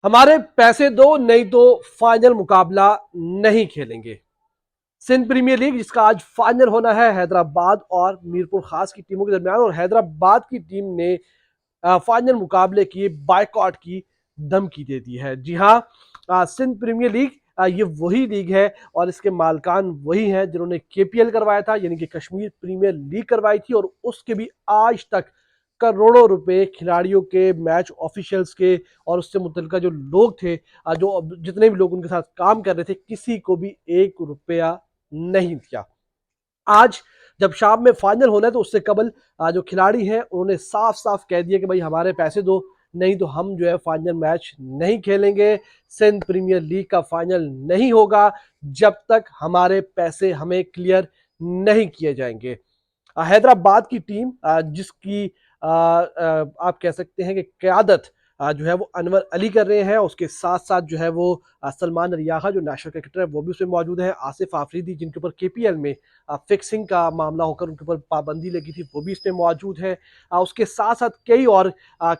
हमारे पैसे दो नहीं तो फाइनल मुकाबला नहीं खेलेंगे। सिंध प्रीमियर लीग जिसका आज फाइनल होना है हैदराबाद और मीरपुर खास की टीमों के दरमियान, और हैदराबाद की टीम ने फाइनल मुकाबले की बायकॉट की धमकी दे दी है। जी हाँ, सिंध प्रीमियर लीग ये वही लीग है और इसके मालकान वही हैं जिन्होंने केपीएल करवाया था, यानी कि कश्मीर प्रीमियर लीग करवाई थी, और उसके भी आज तक करोड़ों रुपए खिलाड़ियों के, मैच ऑफिशियल्स के और उससे मुतल्लिका जो लोग थे, जो जितने भी लोग उनके साथ काम कर रहे थे, किसी को भी 1 रुपया नहीं दिया। आज जब शाम में फाइनल होना है तो उससे कबल जो खिलाड़ी हैं उन्होंने साफ साफ कह दिया कि भाई हमारे पैसे दो नहीं तो हम जो है फाइनल मैच नहीं खेलेंगे। सिंध प्रीमियर लीग का फाइनल नहीं होगा जब तक हमारे पैसे हमें क्लियर नहीं किए जाएंगे। हैदराबाद की टीम जिसकी आप कह सकते हैं कि क़यादत जो है वो अनवर अली कर रहे हैं, उसके साथ साथ जो है वो सलमान रियाहा जो नेशनल क्रिकेटर है वो भी उसमें मौजूद है, आसिफ आफरीदी जिनके ऊपर केपीएल में फिक्सिंग का मामला होकर उनके ऊपर पाबंदी लगी थी वो भी इसमें मौजूद है। उसके साथ साथ कई और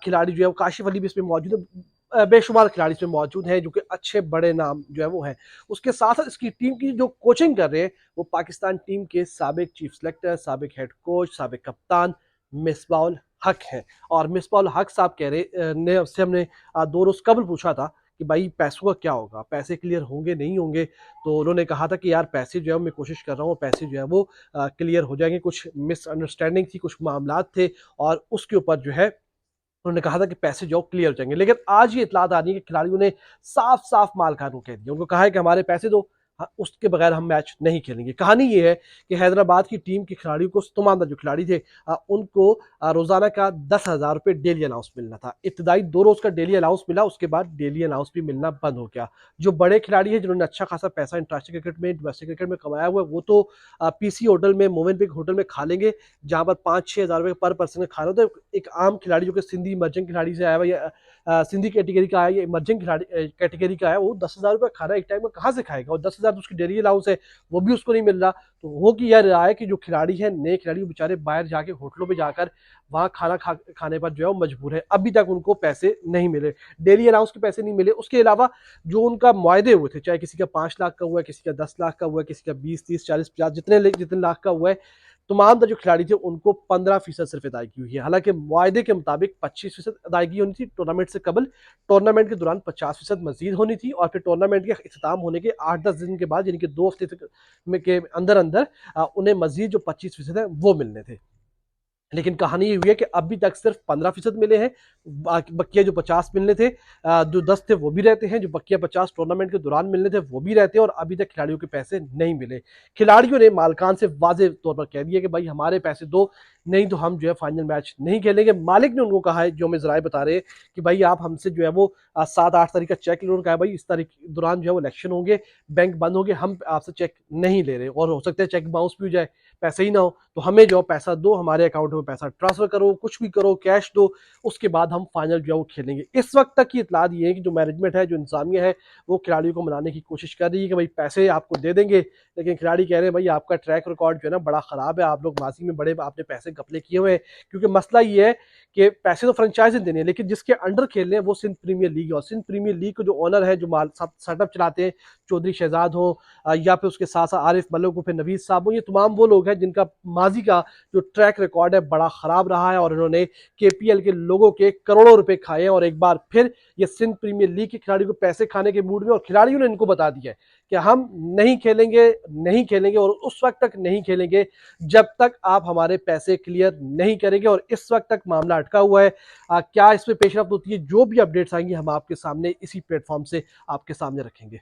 खिलाड़ी जो है वो, काशिफ अली भी इसमें मौजूद है, बेशुमार खिलाड़ी इसमें मौजूद हैं जो कि अच्छे बड़े नाम जो है वो हैं। उसके साथ साथ इसकी टीम की जो कोचिंग कर रहे हैं वो पाकिस्तान टीम के साबिक चीफ सेलेक्टर, साबिक हेड कोच, साबिक कप्तान मिसबाउल हक हैं। और मिसबाउल हक साहब कह रहे ने उससे हमने 2 रोज कबल पूछा था कि भाई पैसों का क्या होगा, पैसे क्लियर होंगे नहीं होंगे, तो उन्होंने कहा था कि यार पैसे जो है मैं कोशिश कर रहा हूँ, पैसे जो है वो क्लियर हो जाएंगे। कुछ मिसअंडरस्टैंडिंग थी, कुछ मामला थे और उसके ऊपर जो है उन्होंने कहा था कि पैसे जो क्लियर हो जाएंगे। लेकिन आज ये इतलात आ रही है कि खिलाड़ियों ने साफ साफ मालकान को कह दिया, उनको कहा है कि हमारे पैसे दो, हाँ, उसके बगैर हम मैच नहीं खेलेंगे। कहानी ये है कि हैदराबाद की टीम के खिलाड़ियों को, तमाम जो खिलाड़ी थे, उनको रोजाना का 10,000 रुपये डेली अलाउंस मिलना था। इब्तदाई 2 रोज का डेली अलाउंस मिला, उसके बाद डेली अलाउंस भी मिलना बंद हो गया। जो बड़े खिलाड़ी हैं जिन्होंने अच्छा खासा पैसा इंटरनेशनल क्रिकेट में, डोमेस्टिक क्रिकेट में कमाया हुआ है, वो तो पीसी होटल में, मोमिनपिक होटल में खा लेंगे जहां पर 5-6 हज़ार रुपये पर पर्सन का खाना होता है। एक आम खिलाड़ी जो कि सिंधी इमर्जिंग खिलाड़ी से आया हुआ या सिंधी कैटेगरी का आया या इमर्जिंग खिलाड़ी कैटेगरी का है, वो 10,000 रुपये खाना एक टाइम में कहाँ से खाएगा, और 10,000 तो उसकी डेली अलाउंस है वो भी उसको नहीं मिल रहा। तो हो कि यह रहा है कि जो खिलाड़ी है, नए खिलाड़ी, बेचारे बाहर जाके होटलों में जाकर वहां खाने पर जो है वो मजबूर है। अभी तक उनको पैसे नहीं मिले, डेली अलाउंस के पैसे नहीं मिले। उसके अलावा जो उनका मुआहदे हुए थे, चाहे किसी का 5 लाख का हुआ है, किसी का 10 लाख का हुआ है, किसी का 20, 30, 40, 50, जितने लाख का हुआ है, तमाम जो खिलाड़ी थे उनको 15% सिर्फ अदायगी हुई है। हालांकि मुआहदे के मुताबिक 25% अदायगी होनी थी टूर्नामेंट से कबल, टूर्नामेंट के दौरान 50% मजीद होनी थी, और फिर टूर्नामेंट के अख्ताम होने के 8-10 दिन के बाद, यानी कि 2 हफ्ते तक के अंदर अंदर उन्हें मजीद जो 25% है वो मिलने थे। लेकिन कहानी ये हुई है कि अभी तक सिर्फ 15% मिले हैं। बकिया जो 50 मिलने थे, जो 10 थे वो भी रहते हैं, जो बकिया 50 टूर्नामेंट के दौरान मिलने थे वो भी रहते हैं, और अभी तक खिलाड़ियों के पैसे नहीं मिले। खिलाड़ियों ने मालकान से वाजे तौर पर कह दिया कि भाई हमारे पैसे दो नहीं तो हम जो है फाइनल मैच नहीं खेलेंगे। मालिक ने उनको कहा है, जो हमें जराए बता रहे हैं, कि भाई आप हमसे जो है वो 7-8 तारीख का चेक, उन्होंने कहा भाई इस तारीख दौरान जो है वो इलेक्शन होंगे, बैंक बंद होंगे, हम आपसे चेक नहीं ले रहे, और हो सकता है चेक बाउंस भी हो जाए, पैसे ही ना हो, तो हमें जो पैसा दो, हमारे अकाउंट में पैसा ट्रांसफर करो, कुछ भी करो, कैश दो, उसके बाद हम फाइनल जो है वो खेलेंगे। इस वक्त तक की इतलात ये है कि जो मैनेजमेंट है, जो इंतजामिया है, वो खिलाड़ियों को मनाने की कोशिश कर रही है कि भाई पैसे आपको दे देंगे। लेकिन खिलाड़ी कह रहे हैं भाई आपका ट्रैक रिकॉर्ड जो है ना बड़ा खराब है, आप लोग माजी में बड़े आपने पैसे घपले किए हुए हैं। क्योंकि मसला ये है कि पैसे तो फ्रेंचाइजी देने हैं, लेकिन जिसके अंडर खेल रहे हैं वो सिंध प्रीमियर लीग है, और सिंध प्रीमियर लीग के जो ओनर है, जो माल सेटअप चलाते हैं, चौधरी शहजाद हो या फिर उसके साथ साथ आरिफ मलिक हो, फिर नवीद साहब हो, ये तमाम वो लोग हैं जिनका माजी का जो ट्रैक रिकॉर्ड है बड़ा खराब रहा है, और इन्होंने केपीएल के लोगों के करोड़ों रुपए खाए हैं। और एक बार फिर ये सिंध प्रीमियर लीग के खिलाड़ियों को पैसे खाने के मूड में, और खिलाड़ियों ने इनको बता दिया है कि हम नहीं खेलेंगे, नहीं खेलेंगे, और उस वक्त तक नहीं खेलेंगे जब तक आप हमारे पैसे क्लियर नहीं करेंगे। और इस वक्त तक मामला अटका हुआ है। क्या इसमें पेशरफ्त होती है, जो भी अपडेट्स आएंगी हम आपके सामने इसी प्लेटफॉर्म से आपके सामने रखेंगे।